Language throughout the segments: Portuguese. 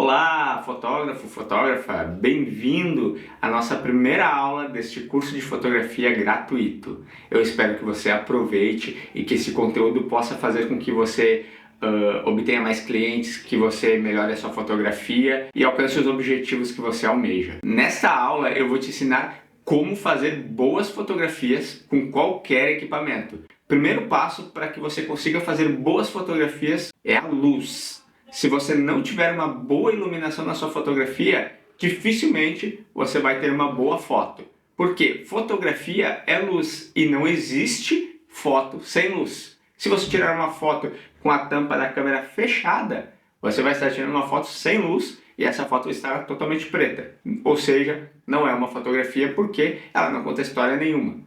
Olá, fotógrafo, fotógrafa, bem-vindo à nossa primeira aula deste curso de fotografia gratuito. Eu espero que você aproveite e que esse conteúdo possa fazer com que você obtenha mais clientes, que você melhore a sua fotografia e alcance os objetivos que você almeja. Nesta aula eu vou te ensinar como fazer boas fotografias com qualquer equipamento. Primeiro passo para que você consiga fazer boas fotografias é a luz. Se você não tiver uma boa iluminação na sua fotografia, dificilmente você vai ter uma boa foto. Porque fotografia é luz e não existe foto sem luz. Se você tirar uma foto com a tampa da câmera fechada, você vai estar tirando uma foto sem luz e essa foto estará totalmente preta. Ou seja, não é uma fotografia porque ela não conta história nenhuma.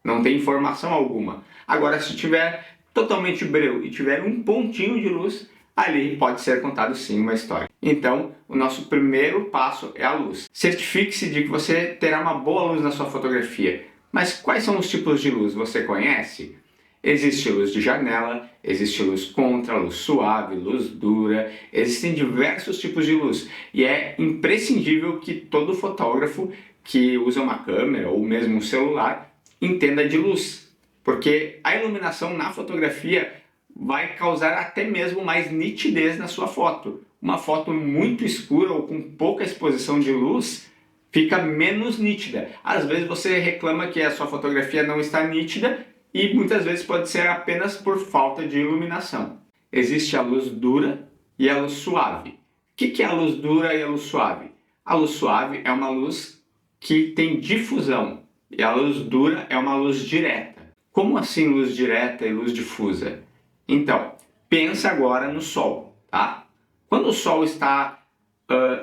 Não tem informação alguma. Agora, se tiver totalmente breu e tiver um pontinho de luz, ali pode ser contado sim uma história. Então, o nosso primeiro passo é a luz. Certifique-se de que você terá uma boa luz na sua fotografia. Mas quais são os tipos de luz? Você conhece? Existe luz de janela, existe luz contra, luz suave, luz dura, existem diversos tipos de luz. E é imprescindível que todo fotógrafo que usa uma câmera ou mesmo um celular entenda de luz. Porque a iluminação na fotografia vai causar até mesmo mais nitidez na sua foto. Uma foto muito escura ou com pouca exposição de luz fica menos nítida. Às vezes você reclama que a sua fotografia não está nítida e muitas vezes pode ser apenas por falta de iluminação. Existe a luz dura e a luz suave. O que é a luz dura e a luz suave? A luz suave é uma luz que tem difusão e a luz dura é uma luz direta. Como assim luz direta e luz difusa? Então, pensa agora no Sol, tá? Quando o Sol está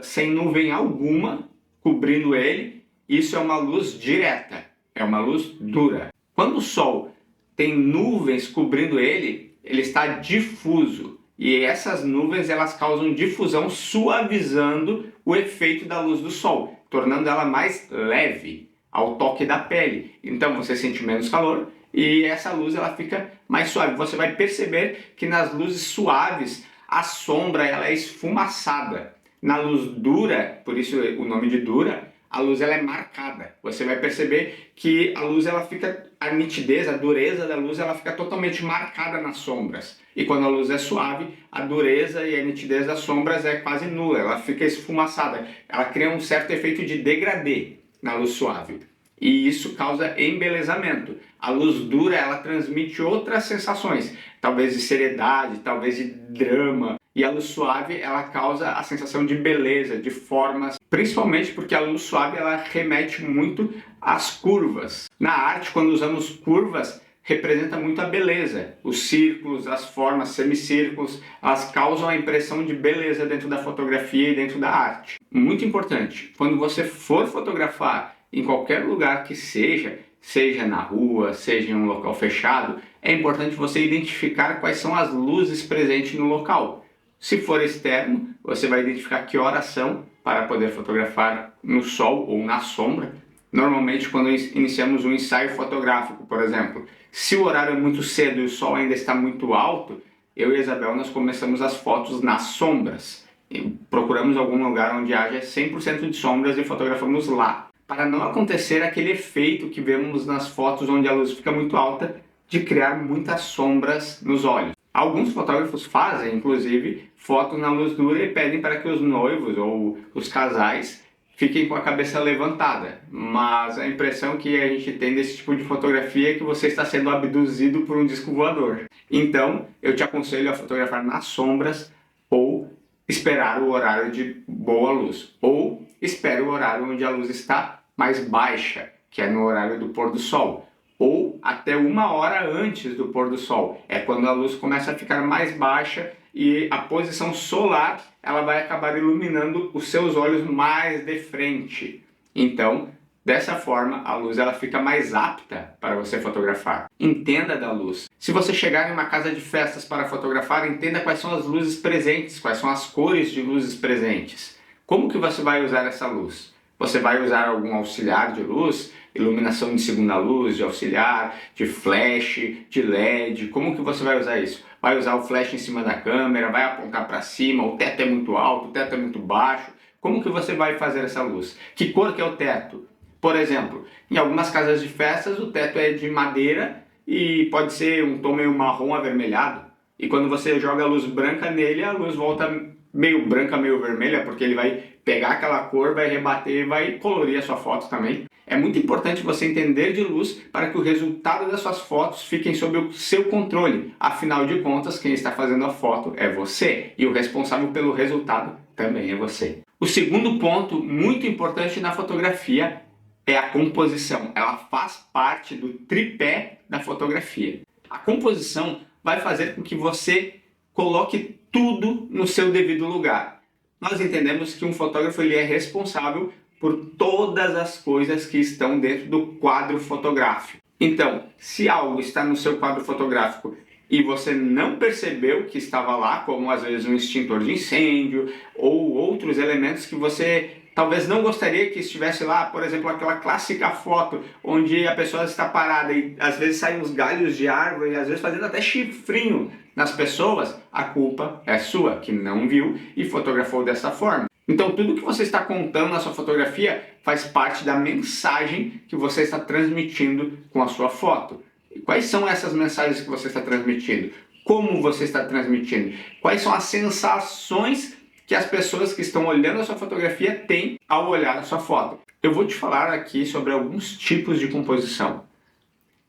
sem nuvem alguma cobrindo ele, isso é uma luz direta, é uma luz dura. Quando o Sol tem nuvens cobrindo ele, ele está difuso. E essas nuvens elas causam difusão, suavizando o efeito da luz do Sol, tornando ela mais leve ao toque da pele. Então você sente menos calor e essa luz ela fica mais suave. Você vai perceber que nas luzes suaves a sombra ela é esfumaçada. Na luz dura, por isso o nome de dura, a luz ela é marcada. Você vai perceber que a luz ela fica, a nitidez, a dureza da luz ela fica totalmente marcada nas sombras. E quando a luz é suave, a dureza e a nitidez das sombras é quase nula, ela fica esfumaçada. Ela cria um certo efeito de degradê na luz suave. E isso causa embelezamento. A luz dura, ela transmite outras sensações, talvez de seriedade, talvez de drama. E a luz suave, ela causa a sensação de beleza, de formas, principalmente porque a luz suave, ela remete muito às curvas. Na arte, quando usamos curvas, representa muito a beleza. Os círculos, as formas, semicírculos, elas causam a impressão de beleza dentro da fotografia e dentro da arte. Muito importante, quando você for fotografar em qualquer lugar que seja na rua, seja em um local fechado, é importante você identificar quais são as luzes presentes no local. Se for externo, você vai identificar que horas são para poder fotografar no sol ou na sombra. Normalmente, quando iniciamos um ensaio fotográfico, por exemplo, se o horário é muito cedo e o sol ainda está muito alto, eu e a Isabel nós começamos as fotos nas sombras. E procuramos algum lugar onde haja 100% de sombras e fotografamos lá, para não acontecer aquele efeito que vemos nas fotos onde a luz fica muito alta, de criar muitas sombras nos olhos. Alguns fotógrafos fazem, inclusive, fotos na luz dura e pedem para que os noivos ou os casais fiquem com a cabeça levantada. Mas a impressão que a gente tem desse tipo de fotografia é que você está sendo abduzido por um disco voador. Então, eu te aconselho a fotografar nas sombras ou esperar o horário de boa luz. Ou espere o horário onde a luz está mais baixa, que é no horário do pôr do sol. Ou até 1 hora antes do pôr do sol. É quando a luz começa a ficar mais baixa e a posição solar ela vai acabar iluminando os seus olhos mais de frente. Então, dessa forma, a luz ela fica mais apta para você fotografar. Entenda da luz. Se você chegar em uma casa de festas para fotografar, entenda quais são as luzes presentes, quais são as cores de luzes presentes. Como que você vai usar essa luz? Você vai usar algum auxiliar de luz, iluminação de segunda luz, de auxiliar, de flash, de LED, como que você vai usar isso? vai usar o flash em cima da câmera, vai apontar para cima, o teto é muito alto, o teto é muito baixo. Como que você vai fazer essa luz? Que cor que é o teto? Por exemplo, em algumas casas de festas o teto é de madeira e pode ser um tom meio marrom avermelhado. E quando você joga a luz branca nele, a luz volta meio branca, meio vermelha, porque ele vai pegar aquela cor, vai rebater e vai colorir a sua foto também. É muito importante você entender de luz para que o resultado das suas fotos fiquem sob o seu controle. Afinal de contas, quem está fazendo a foto é você e o responsável pelo resultado também é você. O segundo ponto muito importante na fotografia é a composição. Ela faz parte do tripé da fotografia. A composição vai fazer com que você coloque tudo no seu devido lugar. Nós entendemos que um fotógrafo ele é responsável por todas as coisas que estão dentro do quadro fotográfico. Então, se algo está no seu quadro fotográfico e você não percebeu que estava lá, como às vezes um extintor de incêndio ou outros elementos que você talvez não gostaria que estivesse lá, por exemplo, aquela clássica foto onde a pessoa está parada e às vezes saem uns galhos de árvore e às vezes fazendo até chifrinho nas pessoas, a culpa é sua, que não viu e fotografou dessa forma. Então tudo que você está contando na sua fotografia faz parte da mensagem que você está transmitindo com a sua foto. E quais são essas mensagens que você está transmitindo? Como você está transmitindo? Quais são as sensações que as pessoas que estão olhando a sua fotografia têm ao olhar a sua foto? Eu vou te falar aqui sobre alguns tipos de composição.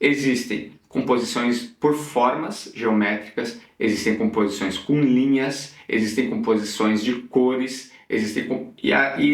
Existem composições por formas geométricas, existem composições com linhas, existem composições de cores, e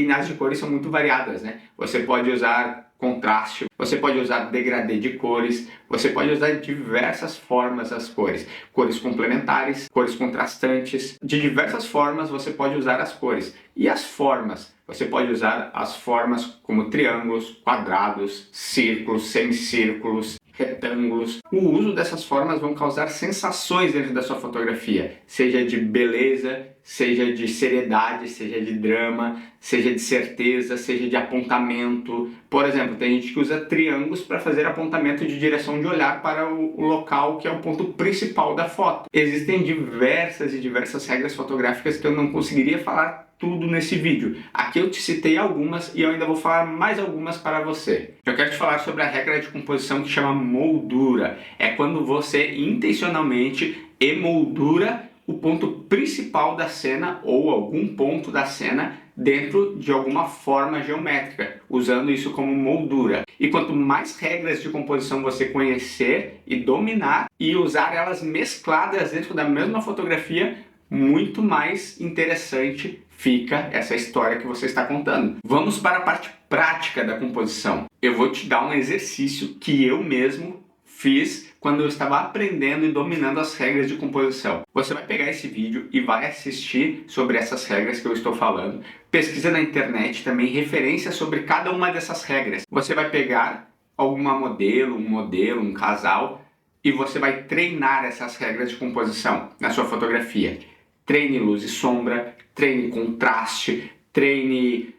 as de cores são muito variadas, né? Você pode usar contraste, você pode usar degradê de cores, você pode usar diversas formas as cores. Cores complementares, cores contrastantes, de diversas formas você pode usar as cores. E as formas? Você pode usar as formas como triângulos, quadrados, círculos, semicírculos, retângulos. O uso dessas formas vão causar sensações dentro da sua fotografia, seja de beleza, seja de seriedade, seja de drama, seja de certeza, seja de apontamento. Por exemplo, tem gente que usa triângulos para fazer apontamento de direção de olhar para o local que é o ponto principal da foto. Existem diversas regras fotográficas que eu não conseguiria falar tudo nesse vídeo. Aqui eu te citei algumas e eu ainda vou falar mais algumas para você. Eu quero te falar sobre a regra de composição que chama moldura. É quando você intencionalmente emoldura o ponto principal da cena ou algum ponto da cena dentro de alguma forma geométrica, usando isso como moldura. E quanto mais regras de composição você conhecer e dominar e usar elas mescladas dentro da mesma fotografia, muito mais interessante fica essa história que você está contando. Vamos para a parte prática da composição. Eu vou te dar um exercício que eu mesmo fiz quando eu estava aprendendo e dominando as regras de composição. Você vai pegar esse vídeo e vai assistir sobre essas regras que eu estou falando. Pesquisa na internet também referências sobre cada uma dessas regras. Você vai pegar alguma modelo, um casal e você vai treinar essas regras de composição na sua fotografia. Treine luz e sombra, treine contraste, treine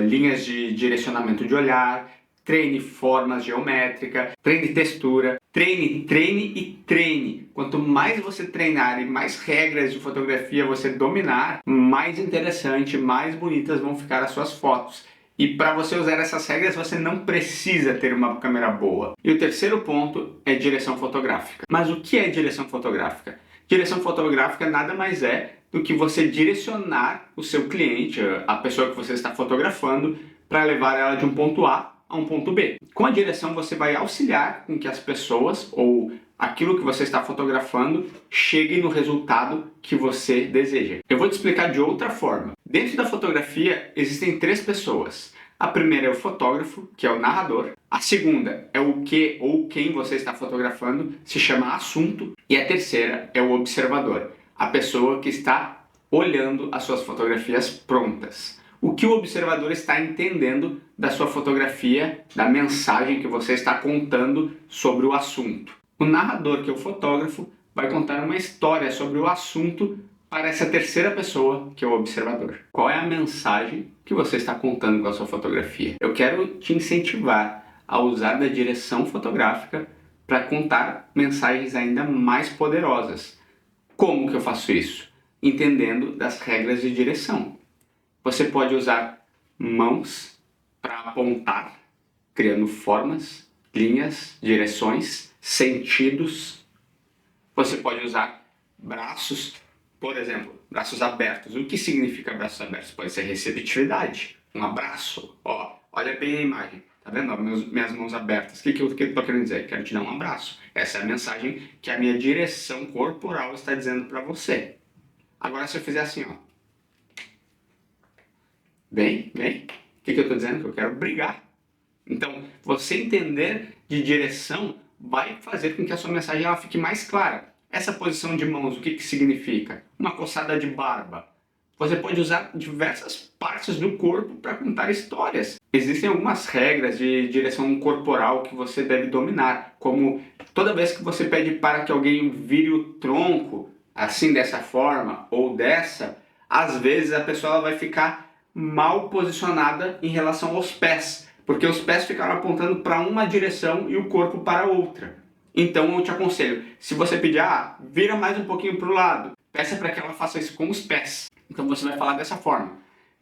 linhas de direcionamento de olhar, treine formas geométricas, treine textura, treine e treine. Quanto mais você treinar e mais regras de fotografia você dominar, mais interessante, mais bonitas vão ficar as suas fotos. E para você usar essas regras, você não precisa ter uma câmera boa. E o terceiro ponto é direção fotográfica. Mas o que é direção fotográfica? Direção fotográfica nada mais é do que você direcionar o seu cliente, a pessoa que você está fotografando, para levar ela de um ponto A a um ponto B. Com a direção você vai auxiliar com que as pessoas ou aquilo que você está fotografando chegue no resultado que você deseja. Eu vou te explicar de outra forma. Dentro da fotografia existem três pessoas. A primeira é o fotógrafo, que é o narrador. A segunda é o que ou quem você está fotografando, se chama assunto. E a terceira é o observador, a pessoa que está olhando as suas fotografias prontas. O que o observador está entendendo da sua fotografia, da mensagem que você está contando sobre o assunto. O narrador, que é o fotógrafo, vai contar uma história sobre o assunto para essa terceira pessoa, que é o observador. Qual é a mensagem que você está contando com a sua fotografia? Eu quero te incentivar a usar da direção fotográfica para contar mensagens ainda mais poderosas. Como que eu faço isso? Entendendo das regras de direção. Você pode usar mãos para apontar, criando formas, linhas, direções, sentidos. Você pode usar braços, por exemplo, braços abertos. O que significa braços abertos? Pode ser receptividade, um abraço. Ó, olha bem a imagem, tá vendo? Ó, minhas mãos abertas. O que eu estou querendo dizer? Quero te dar um abraço. Essa é a mensagem que a minha direção corporal está dizendo para você. Agora, se eu fizer assim, ó. Vem. O que eu estou dizendo? Que eu quero brigar. Então, você entender de direção vai fazer com que a sua mensagem ela fique mais clara. Essa posição de mãos, o que significa? Uma coçada de barba. Você pode usar diversas partes do corpo para contar histórias. Existem algumas regras de direção corporal que você deve dominar, como toda vez que você pede para que alguém vire o tronco, assim dessa forma ou dessa, às vezes a pessoa ela vai ficar mal posicionada em relação aos pés, porque os pés ficaram apontando para uma direção e o corpo para outra. Então eu te aconselho, se você pedir, vira mais um pouquinho para o lado, peça para que ela faça isso com os pés. Então você vai falar dessa forma.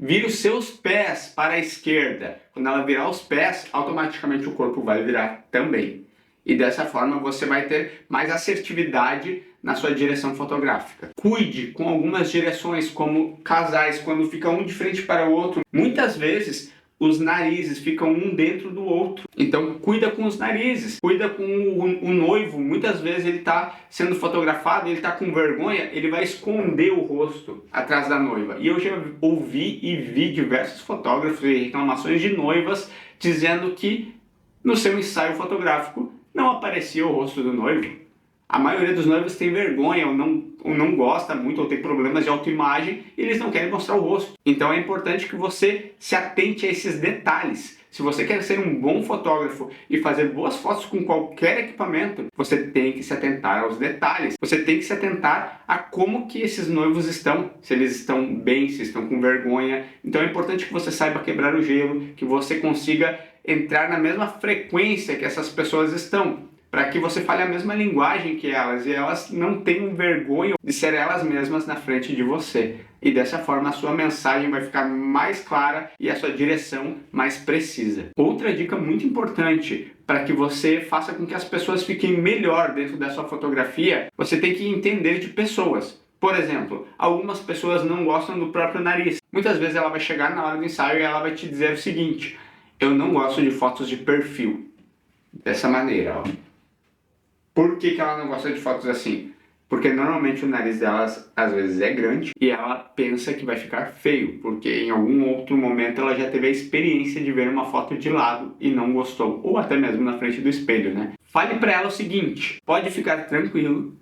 Vire os seus pés para a esquerda. Quando ela virar os pés, automaticamente o corpo vai virar também. E dessa forma você vai ter mais assertividade na sua direção fotográfica. Cuide com algumas direções, como casais, quando fica um de frente para o outro. Muitas vezes os narizes ficam um dentro do outro. Então cuida com os narizes, cuida com o noivo. Muitas vezes ele está sendo fotografado, ele está com vergonha, ele vai esconder o rosto atrás da noiva. E eu já ouvi e vi diversos fotógrafos e reclamações de noivas dizendo que no seu ensaio fotográfico não aparecia o rosto do noivo. A maioria dos noivos tem vergonha ou não gosta muito ou tem problemas de autoimagem e eles não querem mostrar o rosto. Então é importante que você se atente a esses detalhes. Se você quer ser um bom fotógrafo e fazer boas fotos com qualquer equipamento, você tem que se atentar aos detalhes. Você tem que se atentar a como que esses noivos estão, se eles estão bem, se estão com vergonha. Então é importante que você saiba quebrar o gelo, que você consiga entrar na mesma frequência que essas pessoas estão, para que você fale a mesma linguagem que elas e elas não tenham vergonha de ser elas mesmas na frente de você. E dessa forma a sua mensagem vai ficar mais clara e a sua direção mais precisa. Outra dica muito importante para que você faça com que as pessoas fiquem melhor dentro da sua fotografia, você tem que entender de pessoas. Por exemplo, algumas pessoas não gostam do próprio nariz. Muitas vezes ela vai chegar na hora do ensaio e ela vai te dizer o seguinte: eu não gosto de fotos de perfil. Dessa maneira, ó. Por que ela não gosta de fotos assim? Porque normalmente o nariz delas às vezes é grande e ela pensa que vai ficar feio, porque em algum outro momento ela já teve a experiência de ver uma foto de lado e não gostou, ou até mesmo na frente do espelho, né? Fale para ela o seguinte: pode ficar tranquilo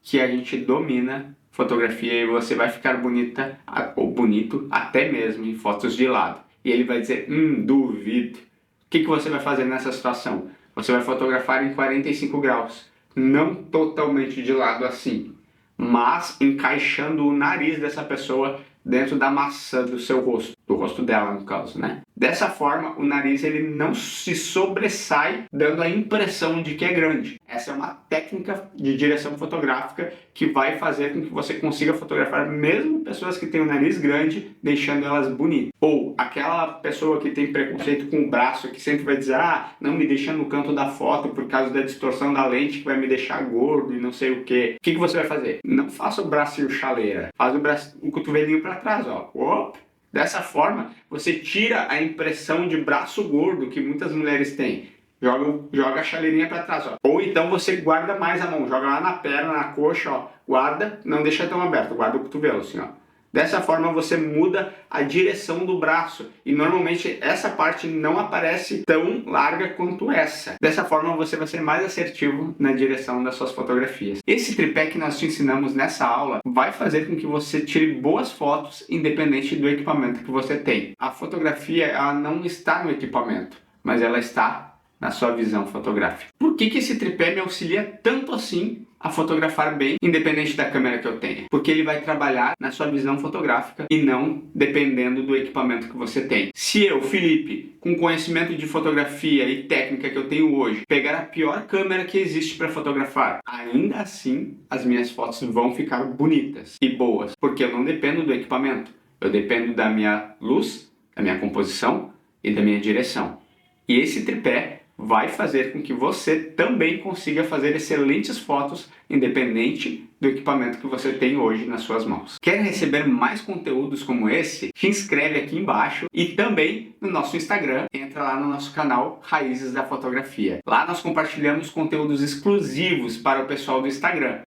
que a gente domina fotografia e você vai ficar bonita ou bonito até mesmo em fotos de lado. E ele vai dizer, duvido. O que você vai fazer nessa situação? Você vai fotografar em 45 graus. Não totalmente de lado assim, mas encaixando o nariz dessa pessoa dentro da maçã do seu rosto, do rosto dela no caso, né? Dessa forma, o nariz ele não se sobressai, dando a impressão de que é grande. Essa é uma técnica de direção fotográfica que vai fazer com que você consiga fotografar mesmo pessoas que têm o nariz grande, deixando elas bonitas. Ou aquela pessoa que tem preconceito com o braço, que sempre vai dizer, não me deixa no canto da foto por causa da distorção da lente que vai me deixar gordo e não sei o que. O que você vai fazer? Não faça o bracinho chaleira, faz o cotovelinho para trás, ó. Opa! Dessa forma, você tira a impressão de braço gordo que muitas mulheres têm. Joga a chaleirinha para trás, ó. Ou então você guarda mais a mão, joga lá na perna, na coxa, ó. Guarda, não deixa tão aberto, guarda o cotovelo assim, ó. Dessa forma você muda a direção do braço e normalmente essa parte não aparece tão larga quanto essa. Dessa forma você vai ser mais assertivo na direção das suas fotografias. Esse tripé que nós te ensinamos nessa aula vai fazer com que você tire boas fotos independente do equipamento que você tem. A fotografia ela não está no equipamento, mas ela está na sua visão fotográfica. Por que esse tripé me auxilia tanto assim a fotografar bem, independente da câmera que eu tenha? Porque ele vai trabalhar na sua visão fotográfica e não dependendo do equipamento que você tem. Se eu, Felipe, com conhecimento de fotografia e técnica que eu tenho hoje, pegar a pior câmera que existe para fotografar, ainda assim as minhas fotos vão ficar bonitas e boas, porque eu não dependo do equipamento, eu dependo da minha luz, da minha composição e da minha direção. E esse tripé vai fazer com que você também consiga fazer excelentes fotos, independente do equipamento que você tem hoje nas suas mãos. Quer receber mais conteúdos como esse? Se inscreve aqui embaixo e também no nosso Instagram. Entra lá no nosso canal Raízes da Fotografia. Lá nós compartilhamos conteúdos exclusivos para o pessoal do Instagram.